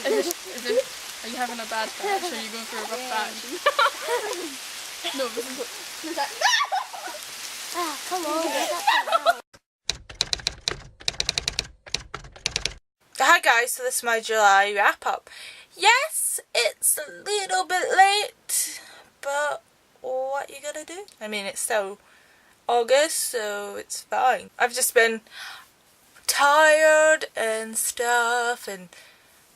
Are you having a bad patch? Are you going through a rough patch? No, this is what... Come on. Hi guys, so this is my July wrap up. Yes, it's a little bit late, but what you gonna do? I mean, it's still August, so it's fine. I've just been tired and stuff and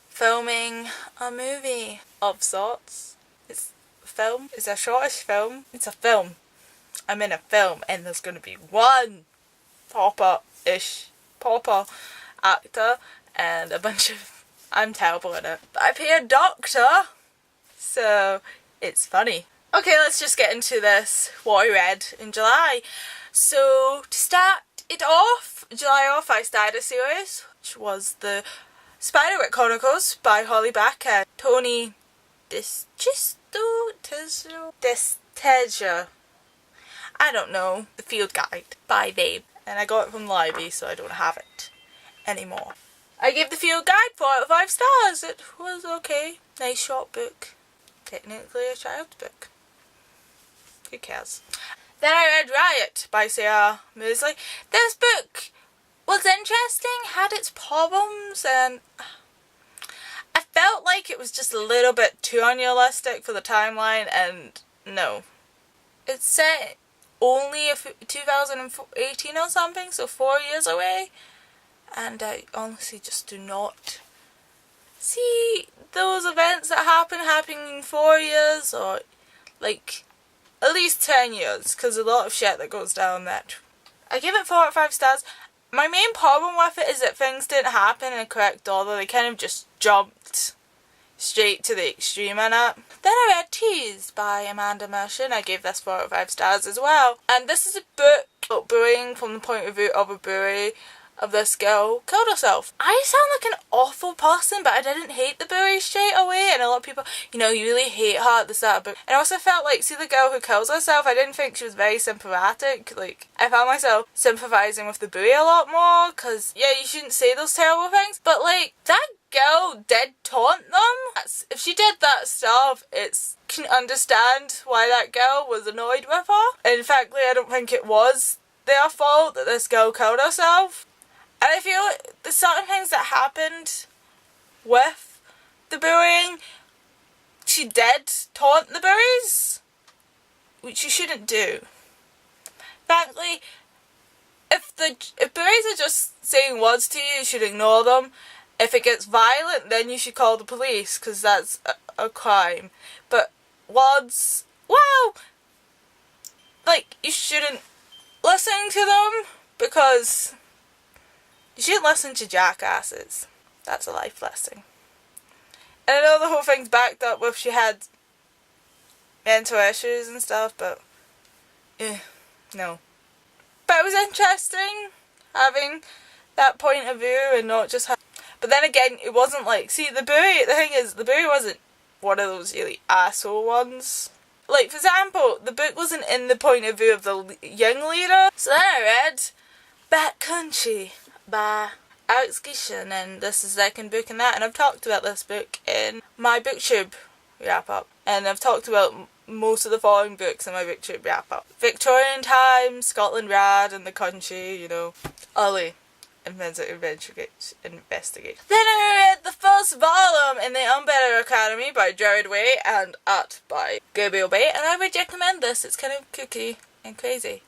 filming a movie of sorts. It's a film. It's a shortish film. It's a film. I'm in a film and there's gonna be one proper actor and a bunch of... I'm terrible at it. But I play a doctor, so it's funny. Okay, let's just get into this, what I read in July. So, to start it off, July off, I started a series, which was the Spiderwick Chronicles by Holly Black and Tony Desteja. I don't know, the field guide by Babe. And I got it from the library, so I don't have it anymore. I gave the field guide 4 out of 5 stars. It was okay. Nice short book. Technically a child's book. Who cares? Then I read Riot by Sarah Mosley. This book was interesting, had its problems, and I felt like it was just a little bit too unrealistic for the timeline, and no. It's set only 2018 or something, so 4 years away. And I honestly just do not see those events that happening in 4 years, or like at least 10 years, because a lot of shit that goes down that. I give it 4 out of 5 stars. My main problem with it is that things didn't happen in the correct order. They kind of just jumped straight to the extreme in it. Then I read Teased by Amanda Merchant. I gave this 4 out of 5 stars as well. And this is a book about bullying from the point of view of a bully. Of this girl killed herself. I sound like an awful person, but I didn't hate the bully straight away, and a lot of people, you know, you really hate her at the start of the book. And I also felt like, see the girl who kills herself, I didn't think she was very sympathetic. Like, I found myself sympathising with the bully a lot more, because, yeah, you shouldn't say those terrible things, but like, that girl did taunt them. If she did that stuff, can understand why that girl was annoyed with her. And in fact, I don't think it was their fault that this girl killed herself. And I feel like there's certain things that happened with the bullying. She did taunt the bullies, which you shouldn't do. Frankly, if bullies are just saying words to you, you should ignore them. If it gets violent, then you should call the police, because that's a crime. But words, well, like, you shouldn't listen to them, because... you shouldn't listen to jackasses. That's a life lesson. And I know the whole thing's backed up with she had mental issues and stuff, but no. But it was interesting having that point of view and not just have... But then again, it wasn't like... see, the thing is, the bully wasn't one of those really asshole ones. Like, for example, the book wasn't in the point of view of the young leader. So then I read Backcountry by Alex Gishan, and this is the second book in that, and I've talked about this book in my booktube wrap up, and I've talked about most of the following books in my booktube wrap up. Victorian Times, Scotland Yard, and The Country, you know, early investigate. Then I read the first volume in The Umbrella Academy by Jared Way and art by Gabriel Bay, and I would recommend this. It's kind of kooky and crazy.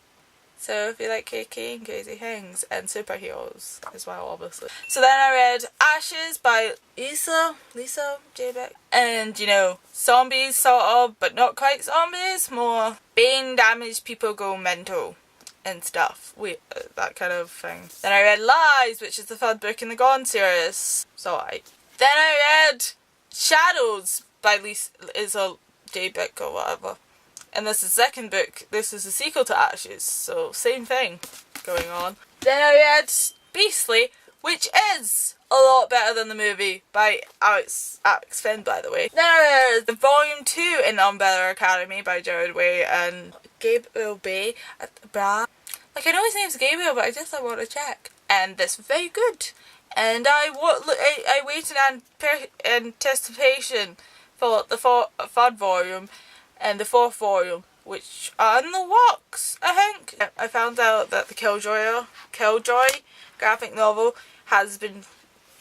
So if you like kooky and crazy things, and superheroes as well, obviously. So then I read Ashes by Lisa J. Beck. And, you know, zombies sort of, but not quite zombies, more brain damaged people go mental and stuff. That kind of thing. Then I read Lies, which is the 3rd book in the Gone series. So Then I read Shadows by Lisa J. Beck or whatever. And this is the 2nd book. This is the sequel to Ashes, so same thing going on. Then I read Beastly, which is a lot better than the movie by Alex Finn, by the way. Then I read the Volume 2 in the Umbrella Academy by Jared Way and Gabriel Bay. Like, I know his name's Gabriel, but I want to check. And this was very good. And I wait in anticipation for the third volume and the fourth volume, which are in the works, I think. I found out that the Killjoy graphic novel has been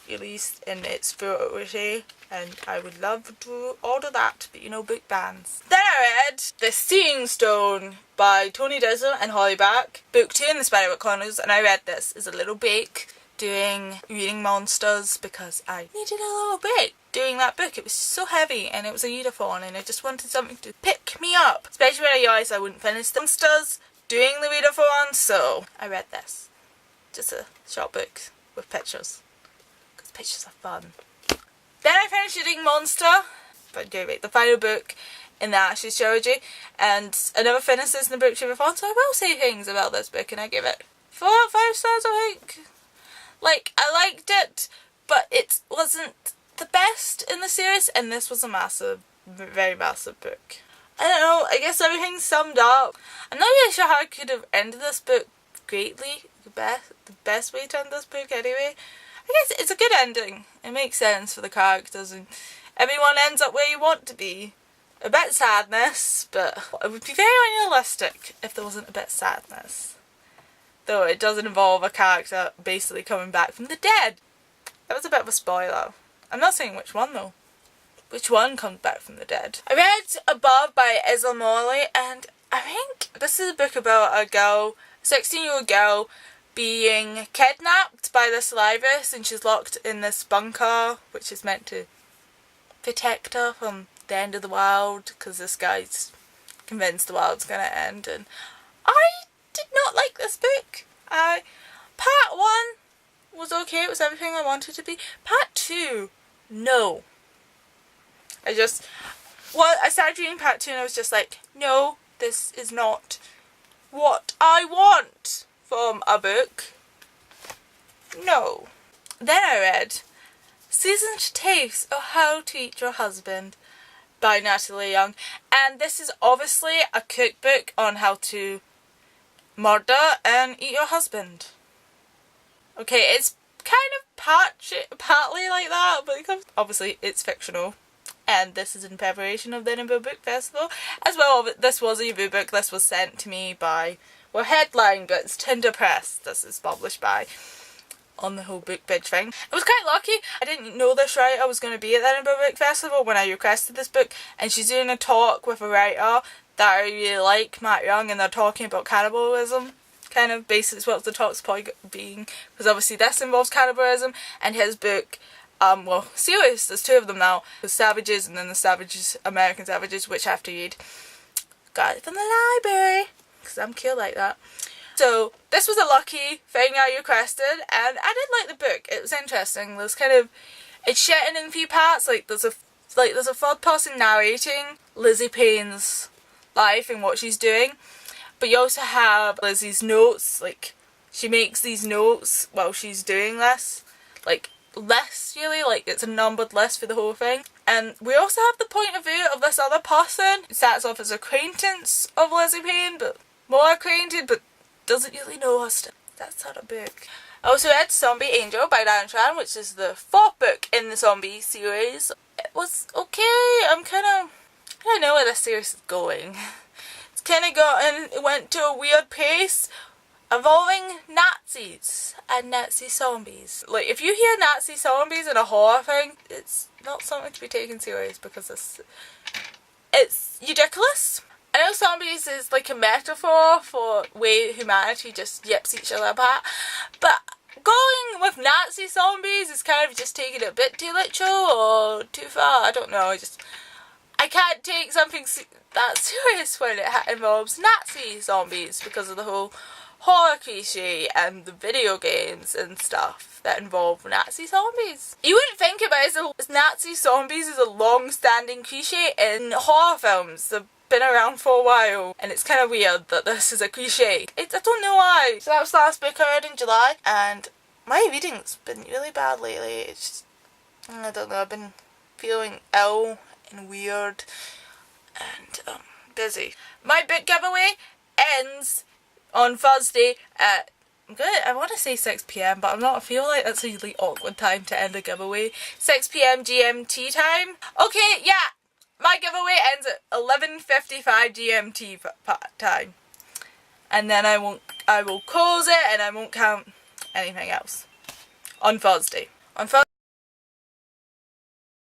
released in its fullity, and I would love to order that, but you know, book bans. Then I read The Seeing Stone by Tony Dizzle and Holly Back, book 2 in the Spiderwick Chronicles, and I read this as a little break reading monsters because I needed a little break doing that book. It was so heavy and it was a readathon, and I just wanted something to pick me up, especially when I realised I wouldn't finish the monsters doing the readathon, so I read this. Just a short book with pictures, because pictures are fun. Then I finished reading Monster by David, the final book in the Ashes trilogy, and I never finished this in the book readathon, so I will say things about this book, and I give it 4 out of 5 stars, I think. Like, I liked it, but it wasn't the best in the series, and this was a massive, very massive book. I don't know, I guess everything's summed up. I'm not really sure how I could have ended this book greatly. The best way to end this book anyway. I guess it's a good ending. It makes sense for the characters, and everyone ends up where you want to be. A bit sadness, but it would be very unrealistic if there wasn't a bit sadness. Though it does involve a character basically coming back from the dead. That was a bit of a spoiler. I'm not saying which one though. Which one comes back from the dead? I read Above by Isla Morley, and I think this is a book about a girl, a 16-year-old girl, being kidnapped by this virus, and she's locked in this bunker which is meant to protect her from the end of the world, because this guy's convinced the world's gonna end. And I did not like this book. Part 1 was okay, it was everything I wanted to be. Part 2, no. I started reading part 2 and I was just like, no, this is not what I want from a book. No. Then I read Seasoned Tapes of How to Eat Your Husband by Natalie Young, and this is obviously a cookbook on how to murder and eat your husband. Okay, it's kind of partly like that, but obviously it's fictional, and this is in preparation of the Edinburgh Book Festival. As well, this was a review book. This was sent to me by, well, headline, but it's Tinder Press. This is published by, on the whole book bitch thing. I was quite lucky. I didn't know this writer was going to be at the Edinburgh Book Festival when I requested this book, and she's doing a talk with a writer that I really like, Matt Young, and they're talking about cannibalism. Kind of basically what the talk's point being, because obviously this involves cannibalism, and his book, well, series, there's 2 of them now, the Savages and then the Savages, American Savages, which I have to read. Got it from the library, because I'm cool like that. So this was a lucky thing I requested, and I did like the book. It was interesting. There's kind of, it's set in 3 parts. Like there's a third person narrating Lizzie Payne's life and what she's doing, but you also have Lizzie's notes. Like, she makes these notes while she's doing this, like lists really, like it's a numbered list for the whole thing. And we also have the point of view of this other person who starts off as an acquaintance of Lizzie Payne, but more acquainted, but doesn't really know her still. That sort of book. I also read Zombie Angel by Diane Tran, which is the 4th book in the zombie series. It was okay. I don't know where this series is going. It's kind of it went to a weird pace involving Nazis and Nazi zombies. Like, if you hear Nazi zombies in a horror thing, it's not something to be taken serious, because it's ridiculous. I know zombies is like a metaphor for way humanity just yips each other apart, but going with Nazi zombies is kind of just taking it a bit too literal or too far. I don't know, I can't take something that serious when it involves Nazi zombies, because of the whole horror cliche and the video games and stuff that involve Nazi zombies. You wouldn't think about it as Nazi zombies is a long-standing cliche in horror films. They've been around for a while, and it's kind of weird that this is a cliche. I don't know why. So that was the last book I read in July, and my reading's been really bad lately. It's just, I don't know, I've been feeling ill and weird and busy. My book giveaway ends on Thursday at I want to say 6 p.m, but I feel like that's a really awkward time to end a giveaway. 6 p.m. GMT time. Okay, yeah, my giveaway ends at 11:55 GMT time, and then I will close it and I won't count anything else on Thursday. On Thursday.